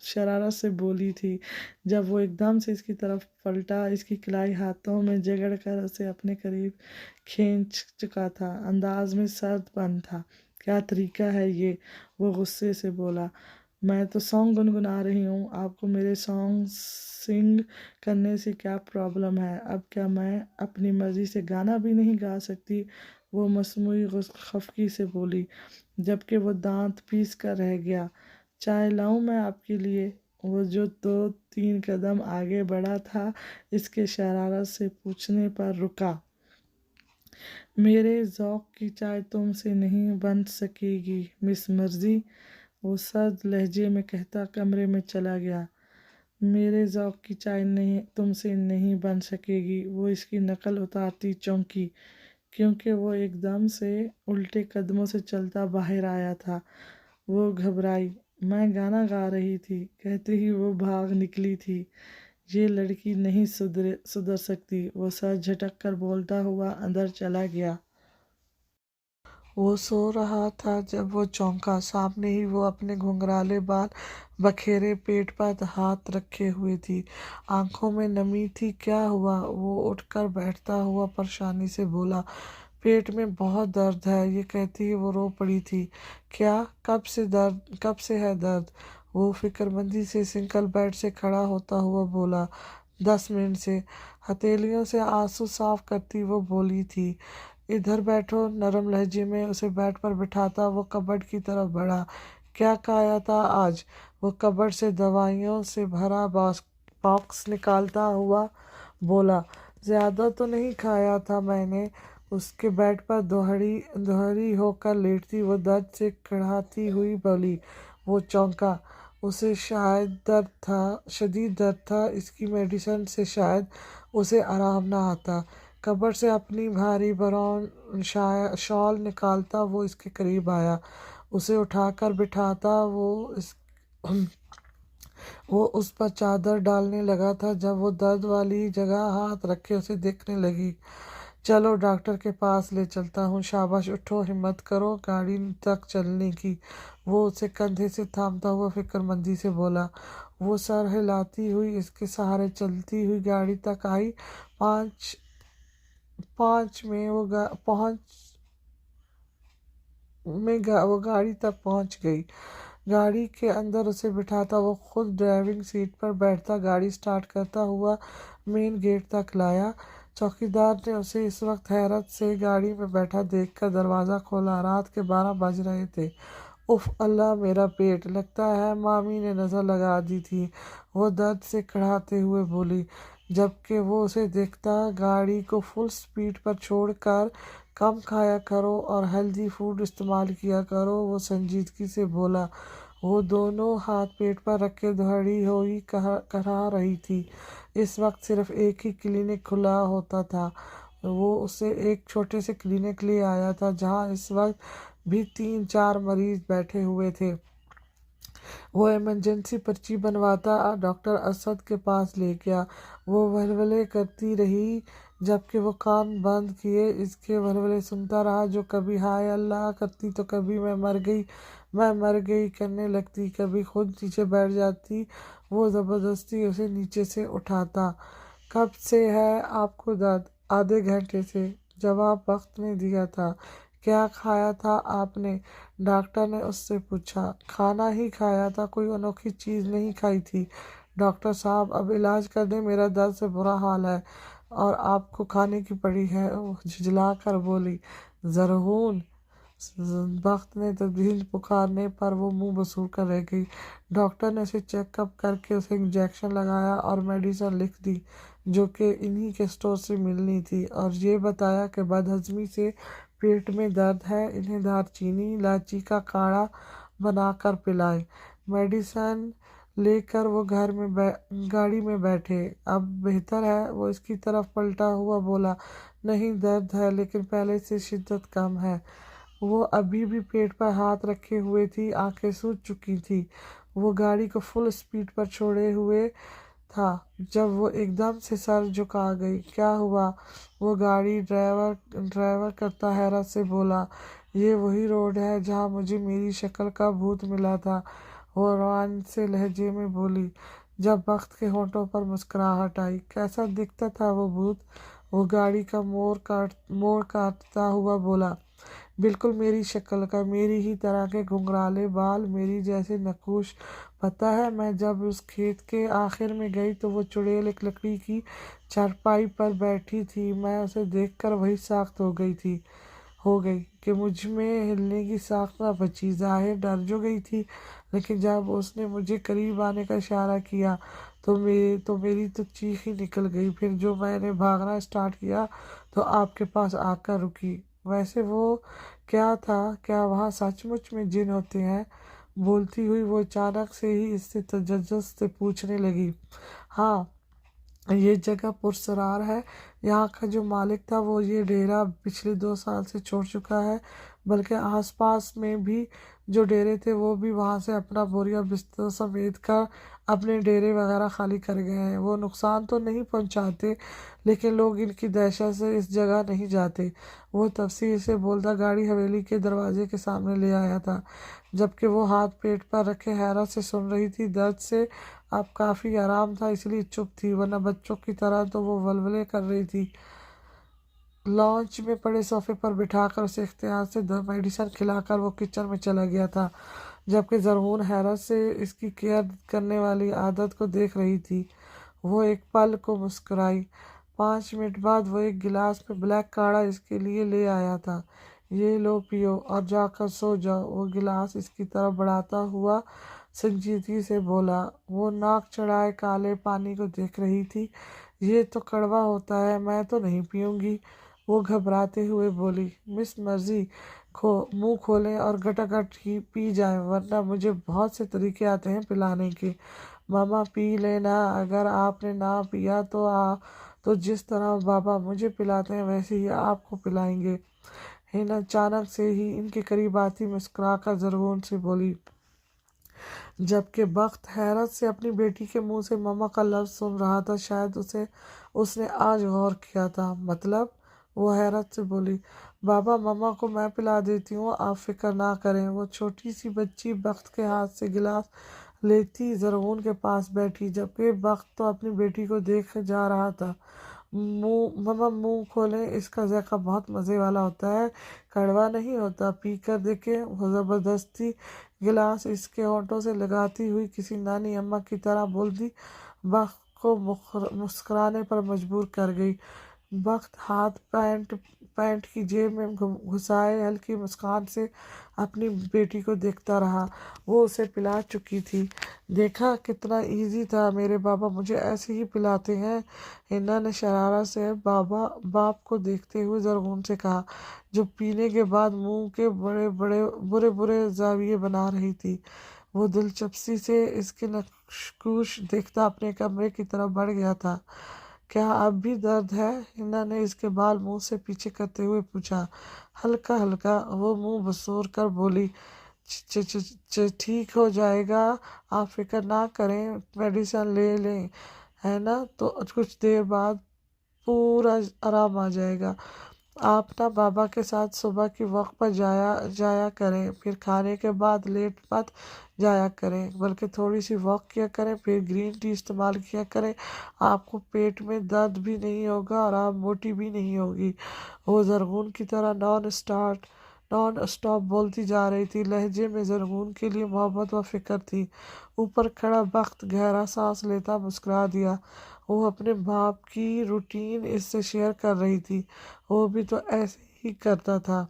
A: شرارت سے بولی تھی، جب وہ ایک دم سے اس کی طرف پلٹا، اس کی کلائی ہاتھوں میں جگڑ کر اسے اپنے قریب کھینچ چکا تھا، انداز میں سرد پن تھا۔ کیا طریقہ ہے یہ؟ وہ غصے سے بولا، میں تو سانگ گنگنا رہی ہوں، آپ کو میرے سانگ سنگ کرنے سے کیا پرابلم ہے؟ اب کیا میں اپنی مرضی سے گانا بھی نہیں گا سکتی؟ وہ مصنوعی خفگی سے بولی، جبکہ وہ دانت پیس کر رہ گیا۔ چائے لاؤں میں آپ کے لیے؟ وہ جو 2-3 قدم آگے بڑھا تھا اس کے شرارت سے پوچھنے پر رکا۔ میرے ذوق کی چائے تم سے نہیں بن سکے گی مس مرضی، وہ سرد لہجے میں کہتا کمرے میں چلا گیا۔ میرے ذوق کی چائے تم سے نہیں بن سکے گی، وہ اس کی نقل اتارتی چونکی، کیونکہ وہ ایک دم سے الٹے قدموں سے چلتا باہر آیا تھا۔ وہ گھبرائی، میں گانا گا رہی تھی، کہتے ہی وہ بھاگ نکلی تھی۔ یہ لڑکی نہیں سدھر سکتی، وہ سر جھٹک کر بولتا ہوا اندر چلا گیا۔ وہ سو رہا تھا جب وہ چونکا، سامنے ہی وہ اپنے گھنگرالے بال بکھیرے پیٹ پر ہاتھ رکھے ہوئے تھی، آنکھوں میں نمی تھی۔ کیا ہوا؟ وہ اٹھ کر بیٹھتا ہوا پریشانی سے بولا، پیٹ میں بہت درد ہے، یہ کہتی ہی وہ رو پڑی تھی۔ کیا؟ کب سے ہے درد؟ وہ فکرمندی سے سنگل بیڈ سے کھڑا ہوتا ہوا بولا، 10 منٹ سے۔ ہتھیلیوں سے آنسو صاف کرتی وہ بولی تھی، ادھر بیٹھو۔ نرم لہجے میں اسے بیڈ پر بٹھاتا وہ کبرڈ کی طرف بڑھا۔ کیا کھایا تھا آج؟ وہ کبرڈ سے دوائیوں سے بھرا باکس نکالتا ہوا بولا، زیادہ تو نہیں کھایا تھا میں نے۔ اس کے بیڈ پر دوہری ہو کر لیٹتی وہ درد سے کڑھاتی ہوئی بولی۔ وہ چونکا، اسے شدید درد تھا، اس کی میڈیسن سے شاید اسے آرام نہ آتا۔ کبرڈ سے اپنی بھاری براؤن شال نکالتا وہ اس کے قریب آیا، اسے اٹھا کر بٹھاتا وہ اس پر چادر ڈالنے لگا تھا جب وہ درد والی جگہ ہاتھ رکھے اسے دیکھنے لگی۔ چلو ڈاکٹر کے پاس لے چلتا ہوں، شاباش اٹھو، ہمت کرو گاڑی تک چلنے کی۔ وہ اسے کندھے سے تھامتا ہوا فکرمندی سے بولا۔ وہ سر ہلاتی ہوئی اس کے سہارے چلتی ہوئی گاڑی تک آئی۔ 5 میں وہ گاڑی تک پہنچ گئی۔ گاڑی کے اندر اسے بٹھاتا وہ خود ڈرائیونگ سیٹ پر بیٹھتا گاڑی سٹارٹ کرتا ہوا مین گیٹ تک لایا۔ چوکیدار نے اسے اس وقت حیرت سے گاڑی میں بیٹھا دیکھ کر دروازہ کھولا، رات کے 12 بج رہے تھے۔ اف اللہ میرا پیٹ، لگتا ہے مامی نے نظر لگا دی تھی، وہ درد سے کڑھاتے ہوئے بولی۔ جبکہ وہ اسے دیکھتا، گاڑی کو فل سپیڈ پر چھوڑ کر کم کھایا کرو اور ہیلدی فوڈ استعمال کیا کرو، وہ سنجیدگی سے بولا۔ وہ دونوں ہاتھ پیٹ پر رکھے دھڑی ہوئی کرا رہی تھی۔ اس وقت صرف ایک ہی کلینک کھلا ہوتا تھا۔ وہ اسے ایک چھوٹے سے کلینک لے آیا تھا جہاں اس وقت بھی 3-4 مریض بیٹھے ہوئے تھے۔ وہ ایمرجنسی پرچی بنواتا ڈاکٹر اسد کے پاس لے گیا۔ وہ ولولے کرتی رہی جبکہ وہ کان بند کیے اس کے ولولے سنتا رہا، جو کبھی ہائے اللہ کرتی تو کبھی میں مر گئی کرنے لگتی، کبھی خود نیچے بیٹھ جاتی۔ وہ زبردستی اسے نیچے سے اٹھاتا۔ کب سے ہے آپ کو درد؟ آدھے گھنٹے سے، جواب وقت نے دیا تھا۔ کیا کھایا تھا آپ نے؟ ڈاکٹر نے اس سے پوچھا۔ کھانا ہی کھایا تھا، کوئی انوکھی چیز نہیں کھائی تھی۔ ڈاکٹر صاحب اب علاج کر دیں، میرا درد سے برا حال ہے اور آپ کو کھانے کی پڑی ہے، وہ جھجلا کر بولی۔ زرہون! وقت نے تبدیل پکارنے پر وہ منہ بسور کر رہ گئی۔ ڈاکٹر نے اسے چیک اپ کر کے اسے انجیکشن لگایا اور میڈیسن لکھ دی جو کہ انہی کے اسٹور سے ملنی تھی، اور یہ بتایا کہ بد ہضمی سے پیٹ میں درد ہے، انہیں دار چینی الائچی کا کاڑھا بنا کر پلائیں۔ میڈیسن لے کر وہ گاڑی میں بیٹھے۔ اب بہتر ہے؟ وہ اس کی طرف پلٹا ہوا بولا۔ نہیں، درد ہے لیکن پہلے سے شدت کم ہے۔ وہ ابھی بھی پیٹ پر ہاتھ رکھے ہوئے تھی، آنکھیں سوج چکی تھیں۔ وہ گاڑی کو فل سپیڈ پر چھوڑے ہوئے تھا جب وہ ایک دم سے سر جھکا گئی۔ کیا ہوا؟ وہ گاڑی ڈرائیور کرتا حیرت سے بولا۔ یہ وہی روڈ ہے جہاں مجھے میری شکل کا بھوت ملا تھا، وہ رومانچ سے لہجے میں بولی جب بخت کے ہونٹوں پر مسکراہٹ آئی۔ کیسا دکھتا تھا وہ بھوت؟ وہ گاڑی کا موڑ کاٹتا ہوا بولا۔ بالکل میری شکل کا، میری ہی طرح کے گھنگرالے بال، میری جیسے نقوش۔ پتہ ہے میں جب اس کھیت کے آخر میں گئی تو وہ چڑیل ایک لکڑی کی چارپائی پر بیٹھی تھی، میں اسے دیکھ کر وہی ساخت ہو گئی کہ مجھ میں ہلنے کی ساخت نہ بچی۔ ظاہر ڈر جو گئی تھی، لیکن جب اس نے مجھے قریب آنے کا اشارہ کیا تو میری تو چیخ ہی نکل گئی۔ پھر جو میں نے بھاگنا اسٹارٹ کیا تو آپ کے پاس آ کر رکی۔ ویسے وہ کیا تھا؟ کیا وہاں سچ مچ میں جن ہوتے ہیں؟ بولتی ہوئی وہ اچانک سے ہی اس سے تجسس سے پوچھنے لگی۔ ہاں، یہ جگہ پراسرار ہے۔ یہاں کا جو مالک تھا وہ یہ ڈیرہ پچھلے 2 سال سے چھوڑ چکا ہے، بلکہ آس پاس میں بھی جو ڈیرے تھے وہ بھی وہاں سے اپنا بوریا بستر سمیٹ کر اپنے ڈیرے وغیرہ خالی کر گئے ہیں۔ وہ نقصان تو نہیں پہنچاتے، لیکن لوگ ان کی دہشت سے اس جگہ نہیں جاتے۔ وہ تفصیل سے بولتا گاڑی حویلی کے دروازے کے سامنے لے آیا تھا، جبکہ وہ ہاتھ پیٹ پر رکھے حیرت سے سن رہی تھی۔ درد سے اب کافی آرام تھا اس لیے چپ تھی، ورنہ بچوں کی طرح تو وہ ولولے کر رہی تھی۔ لانچ میں پڑے صوفے پر بٹھا کر اسے احتیاط سے میڈیسن کھلا کر وہ کچن میں چلا گیا تھا، جبکہ زرہون حیرت سے اس کی کیئر کرنے والی عادت کو دیکھ رہی تھی۔ وہ ایک پل کو مسکرائی۔ 5 منٹ بعد وہ ایک گلاس میں بلیک کاڑھا اس کے لیے لے آیا تھا۔ یہ لو پیو اور جا کر سو جاؤ، وہ گلاس اس کی طرف بڑھاتا ہوا سنجیدگی سے بولا۔ وہ ناک چڑھائے کالے پانی کو دیکھ رہی تھی۔ یہ تو کڑوا ہوتا ہے، میں تو نہیں پیوں گی، وہ گھبراتے ہوئے بولی۔ مس مرضی، منہ کھولیں اور گٹاگٹ ہی پی جائیں، ورنہ مجھے بہت سے طریقے آتے ہیں پلانے کے۔ ماما پی لیں نا، اگر آپ نے نہ پیا تو جس طرح بابا مجھے پلاتے ہیں ویسے ہی آپ کو پلائیں گے۔ ہند اچانک سے ہی ان کے قریب آتی مسکرا کر زرہون سے بولی، جبکہ بخت حیرت سے اپنی بیٹی کے منہ سے ماما کا لفظ سن رہا تھا۔ شاید اس نے آج غور کیا تھا۔ مطلب؟ وہ حیرت سے بولی۔ بابا ماما کو میں پلا دیتی ہوں، آپ فکر نہ کریں۔ وہ چھوٹی سی بچی بخت کے ہاتھ سے گلاس لیتی زرہون کے پاس بیٹھی، جبکہ بخت تو اپنی بیٹی کو دیکھے جا رہا تھا۔ ماما منہ کھولیں، اس کا ذائقہ بہت مزے والا ہوتا ہے، کڑوا نہیں ہوتا، پی کر دیکھیں، وہ زبردستی گلاس اس کے ہونٹوں سے لگاتی ہوئی کسی نانی اماں کی طرح بولتی، بخت کو مسکرانے پر مجبور کر گئی۔ بخت ہاتھ پینٹ پینٹ کی جیب میں گھسائے ہلکی مسکان سے اپنی بیٹی کو دیکھتا رہا۔ وہ اسے پلا چکی تھی۔ دیکھا کتنا ایزی تھا، میرے بابا مجھے ایسے ہی پلاتے ہیں، ہنا نے شرارت سے باپ کو دیکھتے ہوئے زرغون سے کہا، جو پینے کے بعد منہ کے برے زاویے بنا رہی تھی۔ وہ دلچسپی سے اس کے نقوش دیکھتا اپنے کمرے کی طرف بڑھ گیا تھا۔ کیا اب بھی درد ہے؟ ہنا نے اس کے بال منہ سے پیچھے کرتے ہوئے پوچھا۔ ہلکا ہلکا، وہ منہ بسور کر بولی۔ ٹھیک ہو جائے گا، آپ فکر نہ کریں، میڈیسن لے لیں ہے نا تو کچھ دیر بعد پورا آرام آ جائے گا۔ آپ نا بابا کے ساتھ صبح کی واک پر جایا کریں، پھر کھانے کے بعد لیٹ مت جایا کریں، بلکہ تھوڑی سی واک کیا کریں، پھر گرین ٹی استعمال کیا کریں، آپ کو پیٹ میں درد بھی نہیں ہوگا اور آپ موٹی بھی نہیں ہوگی۔ وہ زرغون کی طرح نان اسٹاپ بولتی جا رہی تھی۔ لہجے میں زرغون کے لیے محبت و فکر تھی۔ اوپر کھڑا بخت گہرا سانس لیتا مسکرا دیا۔ وہ اپنے باپ کی روٹین اس سے شیئر کر رہی تھی، وہ بھی تو ایسے ہی کرتا تھا۔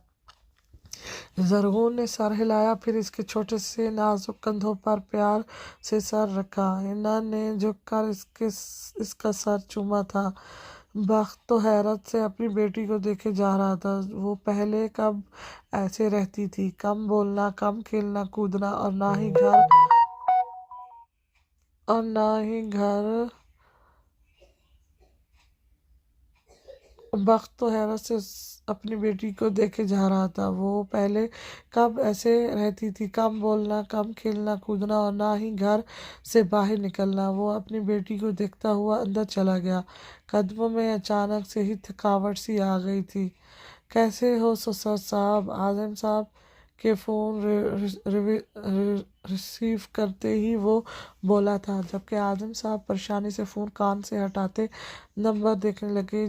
A: زرغون نے سر ہلایا، پھر اس کے چھوٹے سے نازک کندھوں پر پیار سے سر رکھا۔ ہنا نے جھک کر اس کا سر چوما تھا۔ بخت تو حیرت سے اپنی بیٹی کو دیکھے جا رہا تھا۔ وہ پہلے کب ایسے رہتی تھی؟ کم بولنا، کم کھیلنا کودنا، اور نہ ہی گھر۔ بخت تو حیرت سے اپنی بیٹی کو دیکھے جا رہا تھا۔ وہ پہلے کب ایسے رہتی تھی؟ کم بولنا، کم کھیلنا کودنا، اور نہ ہی گھر سے باہر نکلنا۔ وہ اپنی بیٹی کو دیکھتا ہوا اندر چلا گیا۔ قدموں میں اچانک سے ہی تھکاوٹ سی آ گئی تھی۔ کیسے ہو سسر صاحب؟ اعظم صاحب کے فون ریسیو کرتے ہی وہ بولا تھا، جبکہ اعظم صاحب پریشانی سے فون کان سے ہٹاتے نمبر دیکھنے لگے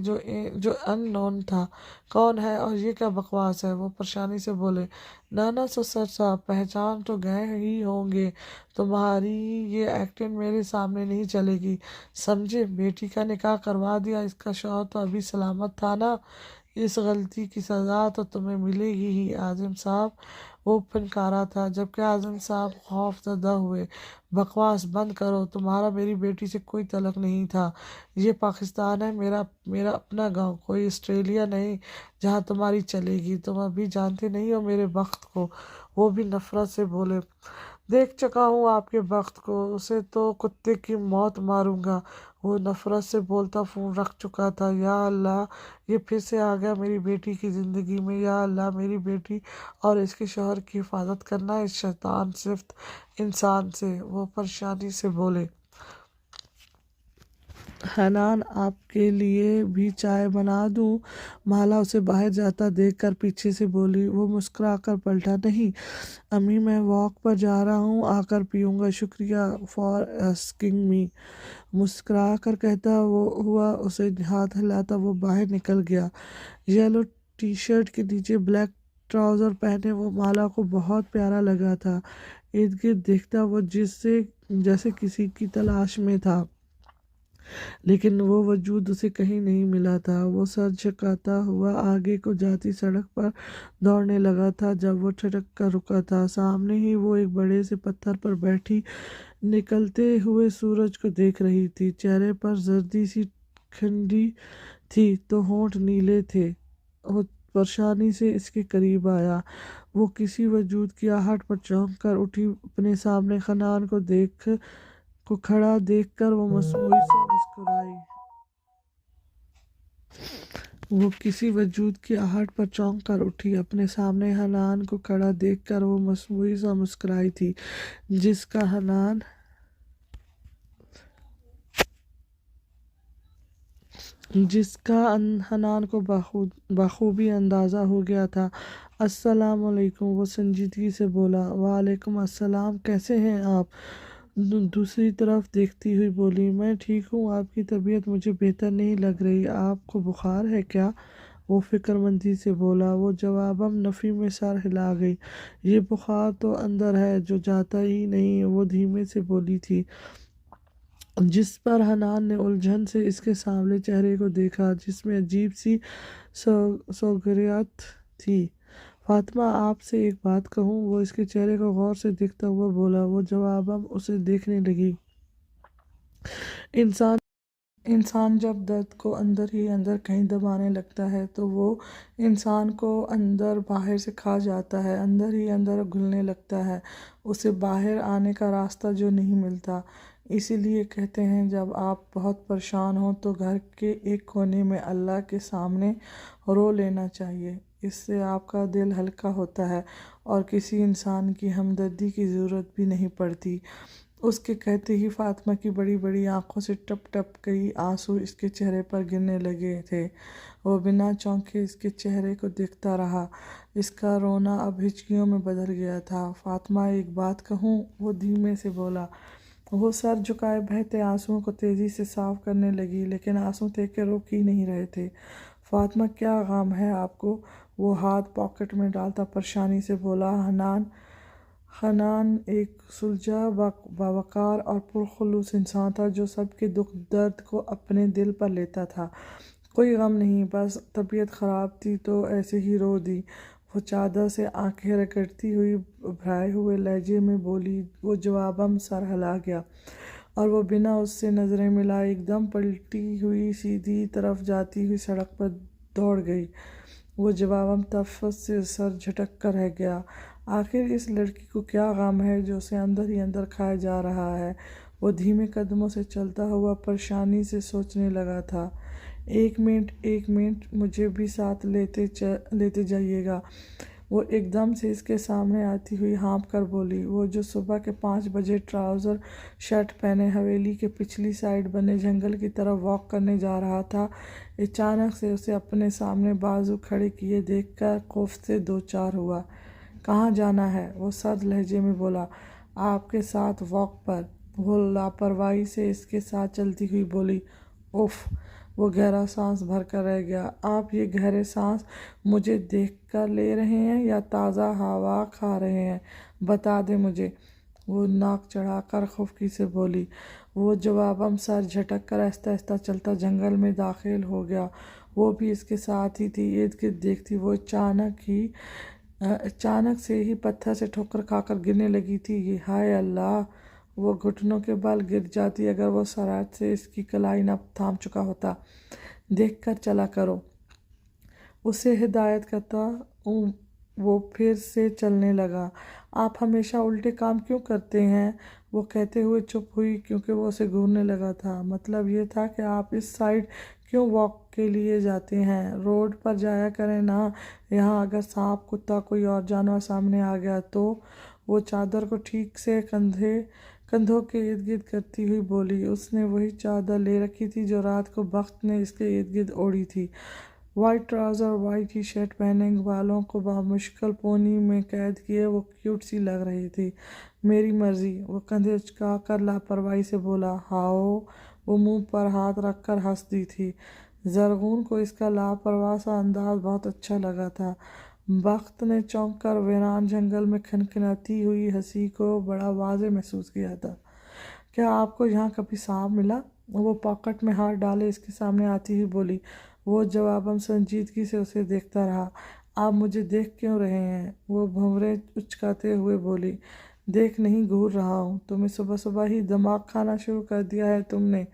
A: جو ان نون تھا۔ کون ہے اور یہ کیا بکواس ہے؟ وہ پریشانی سے بولے۔ نہ سسر صاحب، پہچان تو گئے ہی ہوں گے، تمہاری یہ ایکٹنگ میرے سامنے نہیں چلے گی، سمجھے؟ بیٹی کا نکاح کروا دیا، اس کا شوہر تو ابھی سلامت تھا نا، اس غلطی کی سزا تو تمہیں ملے گی ہی اعظم صاحب، وہ پھنکارا تھا، جبکہ اعظم صاحب خوف زدہ ہوئے۔ بکواس بند کرو، تمہارا میری بیٹی سے کوئی تعلق نہیں تھا، یہ پاکستان ہے، میرا اپنا گاؤں، کوئی آسٹریلیا نہیں جہاں تمہاری چلے گی، تم ابھی جانتے نہیں ہو میرے بخت کو۔ وہ بھی نفرت سے بولے۔ دیکھ چکا ہوں آپ کے بخت کو، اسے تو کتے کی موت ماروں گا۔ وہ نفرت سے بولتا فون رکھ چکا تھا۔ یا اللہ، یہ پھر سے آ گیا میری بیٹی کی زندگی میں، یا اللہ، میری بیٹی اور اس کے شوہر کی حفاظت کرنا اس شیطان صفت انسان سے۔ وہ پریشانی سے بولے۔ حنان، آپ کے لیے بھی چائے بنا دوں؟ مالا اسے باہر جاتا دیکھ کر پیچھے سے بولی۔ وہ مسکرا کر پلٹا، نہیں امی، میں واک پر جا رہا ہوں، آ کر پیوں گا، شکریہ فار آسکنگ می، مسکرا کر کہتا ہوا اسے ہاتھ ہلاتا وہ باہر نکل گیا۔ یلو ٹی شرٹ کے نیچے بلیک ٹراؤزر پہنے وہ مالا کو بہت پیارا لگا تھا۔ ارد گرد دیکھتا وہ جیسے کسی کی تلاش میں تھا، لیکن وہ وجود اسے کہیں نہیں ملا تھا۔ وہ سر جھکاتا ہوا آگے کو جاتی سڑک پر دوڑنے لگا تھا جب وہ ٹھٹک کر رکا تھا۔ سامنے ہی وہ ایک بڑے سے پتھر پر بیٹھی نکلتے ہوئے سورج کو دیکھ رہی تھی۔ چہرے پر زردی سی ٹھنڈی تھی تو ہونٹ نیلے تھے۔ وہ پریشانی سے اس کے قریب آیا۔ وہ کسی وجود کی آہٹ پر چونک کر اٹھی۔ اپنے سامنے حنان کو کھڑا دیکھ کر وہ مصنوعی سا مسکرائی۔ وہ کسی وجود کی آہٹ پر چونک کر اٹھی۔ اپنے سامنے حنان کو کھڑا دیکھ کر وہ مصنوعی سا مسکرائی تھی، جس کا حنان کو بخوبی اندازہ ہو گیا تھا۔ السلام علیکم، وہ سنجیدگی سے بولا۔ وعلیکم السلام، کیسے ہیں آپ؟ دوسری طرف دیکھتی ہوئی بولی۔ میں ٹھیک ہوں، آپ کی طبیعت مجھے بہتر نہیں لگ رہی، آپ کو بخار ہے کیا؟ وہ فکر مندی سے بولا۔ وہ جواباً نفی میں سر ہلا گئی۔ یہ بخار تو اندر ہے جو جاتا ہی نہیں، وہ دھیمے سے بولی تھی۔ جس پر حنان نے الجھن سے اس کے سانولے چہرے کو دیکھا جس میں عجیب سی سوگریت تھی۔ فاطمہ آپ سے ایک بات کہوں؟ وہ اس کے چہرے کو غور سے دیکھتا ہوا بولا۔ وہ جواباً اسے دیکھنے لگی۔ انسان جب درد کو اندر ہی اندر کہیں دبانے لگتا ہے تو وہ انسان کو اندر باہر سے کھا جاتا ہے، اندر ہی اندر گھلنے لگتا ہے، اسے باہر آنے کا راستہ جو نہیں ملتا۔ اسی لیے کہتے ہیں جب آپ بہت پریشان ہوں تو گھر کے ایک کونے میں اللہ کے سامنے رو لینا چاہیے، اس سے آپ کا دل ہلکا ہوتا ہے اور کسی انسان کی ہمدردی کی ضرورت بھی نہیں پڑتی۔ اس کے کہتے ہی فاطمہ کی بڑی بڑی آنکھوں سے ٹپ ٹپ کئی آنسو اس کے چہرے پر گرنے لگے تھے۔ وہ بنا چونکے اس کے چہرے کو دیکھتا رہا۔ اس کا رونا اب ہچکیوں میں بدل گیا تھا۔ فاطمہ ایک بات کہوں؟ وہ دھیمے سے بولا۔ وہ سر جھکائے بہتے آنسوؤں کو تیزی سے صاف کرنے لگی لیکن آنسو تھے کہ رک ہی نہیں رہے تھے۔ فاطمہ کیا غم ہے آپ کو؟ وہ ہاتھ پاکٹ میں ڈالتا پریشانی سے بولا۔ حنان ایک سلجھا باوقار اور پرخلوص انسان تھا جو سب کے دکھ درد کو اپنے دل پر لیتا تھا۔ کوئی غم نہیں، بس طبیعت خراب تھی تو ایسے ہی رو دی۔ وہ چادر سے آنکھیں رگڑتی ہوئی بھرائے ہوئے لہجے میں بولی۔ وہ جواباً سر ہلا گیا اور وہ بنا اس سے نظریں ملائے ایک دم پلٹی ہوئی سیدھی طرف جاتی ہوئی سڑک پر دوڑ گئی۔ وہ جواباً تفت سے سر جھٹک کر رہ گیا۔ آخر اس لڑکی کو کیا غم ہے جو اسے اندر ہی اندر کھائے جا رہا ہے؟ وہ دھیمے قدموں سے چلتا ہوا پریشانی سے سوچنے لگا تھا۔ ایک منٹ مجھے بھی ساتھ لیتے جائیے گا۔ وہ ایک دم سے اس کے سامنے آتی ہوئی ہانپ کر بولی۔ وہ جو صبح کے 5 بجے ٹراؤزر شرٹ پہنے حویلی کے پچھلی سائڈ بنے جنگل کی طرف واک کرنے جا رہا تھا، اچانک سے اسے اپنے سامنے بازو کھڑے کیے دیکھ کر خوف سے دوچار ہوا۔ کہاں جانا ہے؟ وہ سرد لہجے میں بولا۔ آپ کے ساتھ واک پر۔ وہ لاپرواہی سے اس کے ساتھ چلتی ہوئی بولی۔ اف! وہ گہرا سانس بھر کر رہ گیا۔ آپ یہ گہرے سانس مجھے دیکھ کر لے رہے ہیں یا تازہ ہوا کھا رہے ہیں؟ بتا دیں مجھے، وہ ناک چڑھا کر خفگی سے بولی۔ وہ جواباً سر جھٹک کر آہستہ آہستہ چلتا جنگل میں داخل ہو گیا۔ وہ بھی اس کے ساتھ ہی تھی۔ ارد گرد دیکھتی وہ اچانک سے ہی پتھر سے ٹھوکر کھا کر گرنے لگی تھی۔ ہائے اللہ! وہ گھٹنوں کے بل گر جاتی اگر وہ سرعت سے اس کی کلائی نہ تھام چکا ہوتا۔ دیکھ کر چلا کرو، اسے ہدایت کرتا وہ پھر سے چلنے لگا۔ آپ ہمیشہ الٹے کام کیوں کرتے ہیں؟ وہ کہتے ہوئے چپ ہوئی کیونکہ وہ اسے گھورنے لگا تھا۔ مطلب یہ تھا کہ آپ اس سائڈ کیوں واک کے لیے جاتے ہیں؟ روڈ پر جایا کریں نا، یہاں اگر سانپ، کتا، کوئی اور جانور سامنے آ گیا تو؟ وہ چادر کو ٹھیک سے کندھوں کے ارد گرد کرتی ہوئی بولی۔ اس نے وہی چادر لے رکھی تھی جو رات کو بخت نے اس کے ارد گرد اوڑھی تھی۔ وائٹ ٹراؤزر اور وائٹ ہی شرٹ پہنے، بالوں کو بمشکل پونی میں قید کیے وہ کیوٹ سی لگ رہی تھی۔ میری مرضی، وہ کندھے اچکا کر لاپرواہی سے بولا۔ ہاؤ! وہ منہ پر ہاتھ رکھ کر ہنس دی تھی۔ زرغون کو اس کا لاپرواہ سا انداز بہت اچھا لگا تھا۔ بخت نے چونک کر ویران جنگل میں کھنکھناتی ہوئی ہنسی کو بڑا واضح محسوس کیا تھا۔ کیا آپ کو یہاں کبھی سانپ ملا؟ وہ پاکٹ میں ہاتھ ڈالے اس کے سامنے آتی ہوئی بولی۔ وہ جواباً سنجیدگی سے اسے دیکھتا رہا۔ آپ مجھے دیکھ کیوں رہے ہیں؟ وہ بھنورے اچکاتے ہوئے بولی۔ دیکھ نہیں، گھور رہا ہوں۔ تمہیں صبح صبح ہی دماغ کھانا شروع کر دیا ہے تم نے،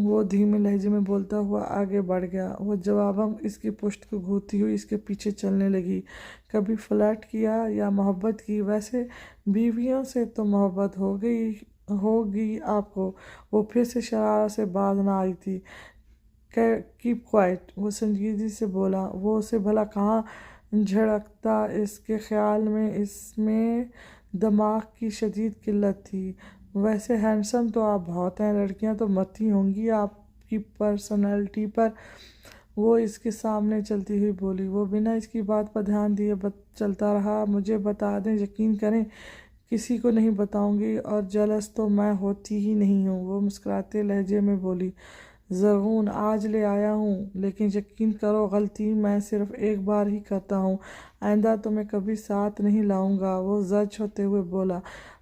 A: وہ دھیمے لہجے میں بولتا ہوا آگے بڑھ گیا۔ وہ جواباً اس کی پشت کو گھورتی ہوئی اس کے پیچھے چلنے لگی۔ کبھی فلرٹ کیا یا محبت کی؟ ویسے بیویوں سے تو محبت ہوگی آپ کو؟ وہ پھر سے شرارت سے باز نہ آئی تھی۔ کیپ کوائٹ، وہ سنجیدگی سے بولا۔ وہ اسے بھلا کہاں جھڑکتا؟ اس کے خیال میں اس میں دماغ کی شدید قلت تھی۔ ویسے ہینڈسم تو آپ بہت ہیں، لڑکیاں تو مرتی ہوں گی آپ کی پرسنالٹی پر۔ وہ اس کے سامنے چلتی ہوئی بولی۔ وہ بنا اس کی بات پر دھیان دیے چلتا رہا۔ مجھے بتا دیں، یقین کریں کسی کو نہیں بتاؤں گی، اور جلس تو میں ہوتی ہی نہیں ہوں، وہ مسکراتے لہجے میں بولی۔ زرغون آج لے آیا ہوں، لیکن یقین کرو غلطی میں صرف ایک بار ہی کرتا ہوں، آئندہ تمہیں کبھی ساتھ نہیں لاؤں گا، وہ زج ہوتے ہوئے بولا۔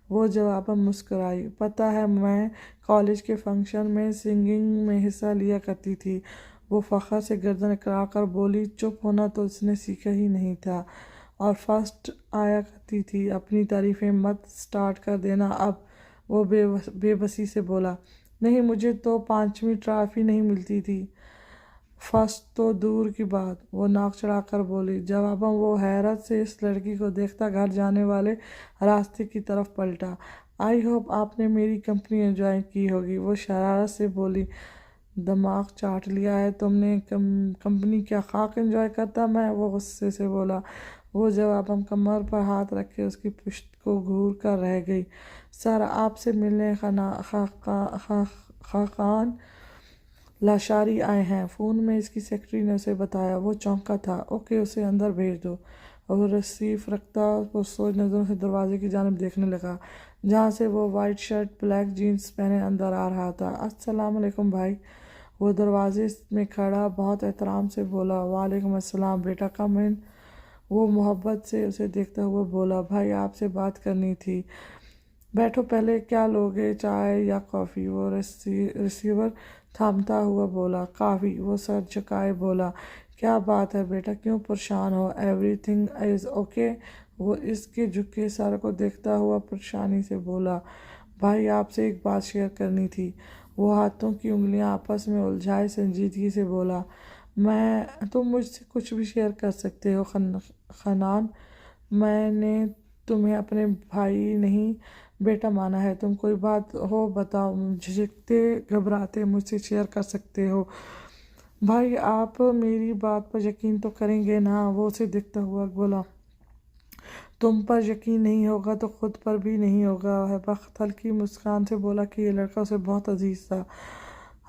A: وہ جواباً مسکرائی۔ پتہ ہے میں کالج کے فنکشن میں سنگنگ میں حصہ لیا کرتی تھی۔ وہ فخر سے گردن اکڑا کر بولی، چپ ہونا تو اس نے سیکھا ہی نہیں تھا اور فرسٹ آیا کرتی تھی، اپنی تعریفیں مت سٹارٹ کر دینا اب۔ وہ بے بسی سے بولا، نہیں مجھے تو 5ویں ٹرافی نہیں ملتی تھی، فرسٹ تو دور کی بات۔ وہ ناک چڑھا کر بولی۔ جواباً وہ حیرت سے اس لڑکی کو دیکھتا گھر جانے والے راستے کی طرف پلٹا۔ آئی ہوپ آپ نے میری کمپنی انجوائے کی ہوگی، وہ شرارت سے بولی۔ دماغ چاٹ لیا ہے تم نے، کمپنی کیا خاک انجوائے کرتا میں، وہ غصے سے بولا۔ وہ جواباً کمر پر ہاتھ رکھ کے اس کی پشت کو گھور کر رہ گئی۔ سر آپ سے ملنے خاقان لاشاری آئے ہیں، فون میں اس کی سیکرٹری نے اسے بتایا۔ وہ چونکا تھا۔ اوکے اسے اندر بھیج دو۔ وہ رسیف رکھتا پرسوچ نظروں سے دروازے کی جانب دیکھنے لگا جہاں سے وہ وائٹ شرٹ بلیک جینز پہنے اندر آ رہا تھا۔ السلام علیکم بھائی، وہ دروازے میں کھڑا بہت احترام سے بولا۔ وعلیکم السلام بیٹا، کم ان۔ وہ محبت سے اسے دیکھتا ہوا بولا، بھائی آپ سے بات کرنی تھی۔ بیٹھو، پہلے کیا لوگے، چائے یا کافی؟ وہ ریسیور تھامتا ہوا بولا، کافی۔ وہ سر جھکائے بولا، کیا بات ہے بیٹا، کیوں پریشان ہو؟ Everything is okay? وہ اس کے جھکے سر کو دیکھتا ہوا پریشانی سے بولا، بھائی آپ سے ایک بات شیئر کرنی تھی۔ وہ ہاتھوں کی انگلیاں آپس میں الجھائے سنجیدگی سے بولا، تم مجھ سے کچھ بھی شیئر کر سکتے ہو خنان، میں نے تمہیں اپنے بھائی نہیں بیٹا مانا ہے، تم کوئی بات ہو بتاؤ، جھجکتے گھبراتے مجھ سے شیئر کر سکتے ہو۔ بھائی آپ میری بات پر یقین تو کریں گے نا؟ وہ اسے دیکھتا ہوا بولا، تم پر یقین نہیں ہوگا تو خود پر بھی نہیں ہوگا۔ بخت ہلکی مسکان سے بولا کہ یہ لڑکا اسے بہت عزیز تھا۔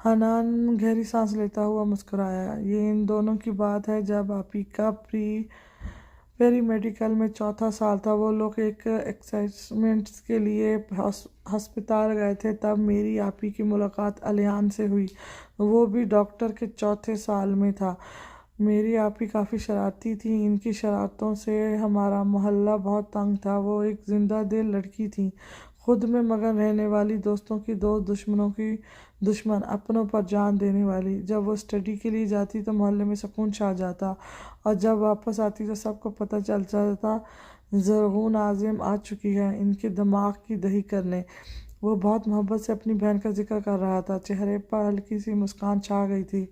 A: حنان گہری سانس لیتا ہوا مسکرایا، یہ ان دنوں کی بات ہے جب آپی کا پیری میڈیکل میں 4تھا سال تھا، وہ لوگ ایک ایکسائٹمنٹ کے لیے ہسپتال گئے تھے، تب میری آپی کی ملاقات الیان سے ہوئی، وہ بھی ڈاکٹر کے 4تھے سال میں تھا۔ میری آپی کافی شرارتی تھی، ان کی شرارتوں سے ہمارا محلہ بہت تنگ تھا۔ وہ ایک زندہ دل لڑکی تھیں، خود میں مگن رہنے والی، دوستوں کی دوست دشمنوں کی دشمن، اپنوں پر جان دینے والی۔ جب وہ اسٹڈی کے لیے جاتی تو محلے میں سکون چھا جاتا، اور جب واپس آتی تو سب کو پتہ چل جاتا زرغون عازم آ چکی ہے ان کے دماغ کی دہی کرنے۔ وہ بہت محبت سے اپنی بہن کا ذکر کر رہا تھا، چہرے پر ہلکی سی مسکان چھا گئی تھی۔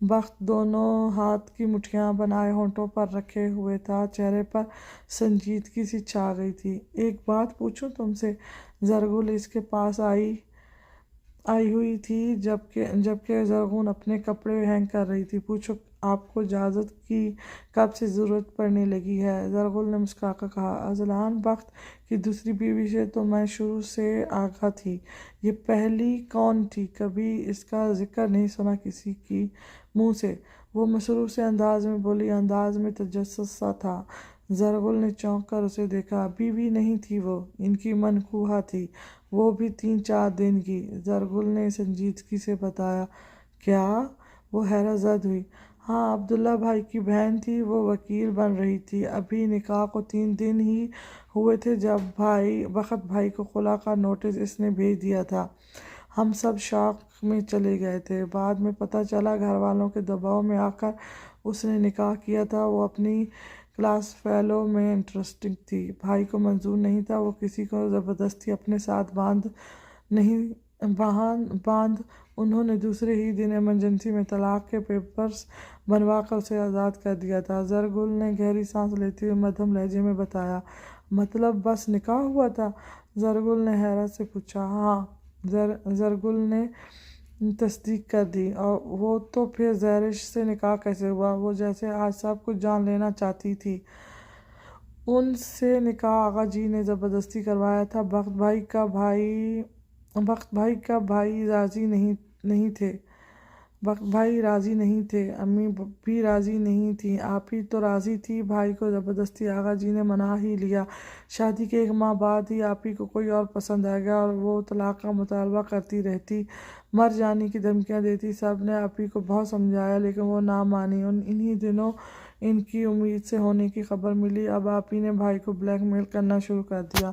A: بخت دونوں ہاتھ کی مٹھیاں بنائے ہونٹوں پر رکھے ہوئے تھا، چہرے پر سنجیدگی سی چھا گئی تھی۔ ایک بات پوچھوں تم سے؟ زرغون اس کے پاس آئی ہوئی تھی جبکہ زرغون اپنے کپڑے ہینگ کر رہی تھی۔ پوچھو آپ کو اجازت کی کب سے ضرورت پڑنے لگی ہے؟ زرغون نے مسکرا کر کہا، اذلان بخت کی دوسری بیوی سے تو میں شروع سے آگاہ تھی، یہ پہلی کون تھی؟ کبھی اس کا ذکر نہیں سنا کسی کی منہ سے۔ وہ مسرور سے انداز میں بولی، انداز میں تجسس سا تھا۔ زرغون نے چونک کر اسے دیکھا، بیوی نہیں تھی وہ، ان کی منکوحہ تھی، وہ بھی 3-4 دن کی۔ زرغون نے سنجیدگی سے بتایا۔ کیا؟ وہ حیرت زد ہوئی۔ ہاں، عبداللہ بھائی کی بہن تھی، وہ وکیل بن رہی تھی، ابھی نکاح کو 3 دن ہی ہوئے تھے جب بخت بھائی کو خلا کا نوٹس اس نے بھیج دیا تھا۔ ہم سب شاق میں چلے گئے تھے، بعد میں پتہ چلا گھر والوں کے دباؤ میں آ کر اس نے نکاح کیا تھا۔ وہ اپنی کلاس فیلو میں انٹرسٹڈ تھی، بھائی کو منظور نہیں تھا، وہ کسی کو زبردستی اپنے ساتھ باندھ انہوں نے دوسرے ہی دن ایمرجنسی میں طلاق کے پیپرز بنوا کر اسے آزاد کر دیا تھا۔ زرغون نے گہری سانس لیتے ہوئے مدھم لہجے میں بتایا، مطلب بس نکاح ہوا تھا؟ زرغون نے حیرت سے پوچھا۔ ہاں، زرغون نے تصدیق کر دی۔ اور وہ تو پھر زہرش سے نکاح کیسے ہوا؟ وہ جیسے آج سب کچھ جان لینا چاہتی تھی۔ ان سے نکاح آغا جی نے زبردستی کروایا تھا، بخت بھائی کا بھائی راضی نہیں تھے، امی بھی راضی نہیں تھیں، آپ ہی تو راضی تھی، بھائی کو زبردستی آغا جی نے منا ہی لیا۔ شادی کے 1 ماہ بعد ہی آپ ہی کو کوئی اور پسند آ گیا اور وہ طلاق کا مطالبہ کرتی رہتی، مر جانے کی دھمکیاں دیتی، سب نے آپ ہی کو بہت سمجھایا لیکن وہ نہ مانی۔ انہی دنوں ان کی امید سے ہونے کی خبر ملی، اب آپ ہی نے بھائی کو بلیک میل کرنا شروع کر دیا۔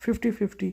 A: 50-50।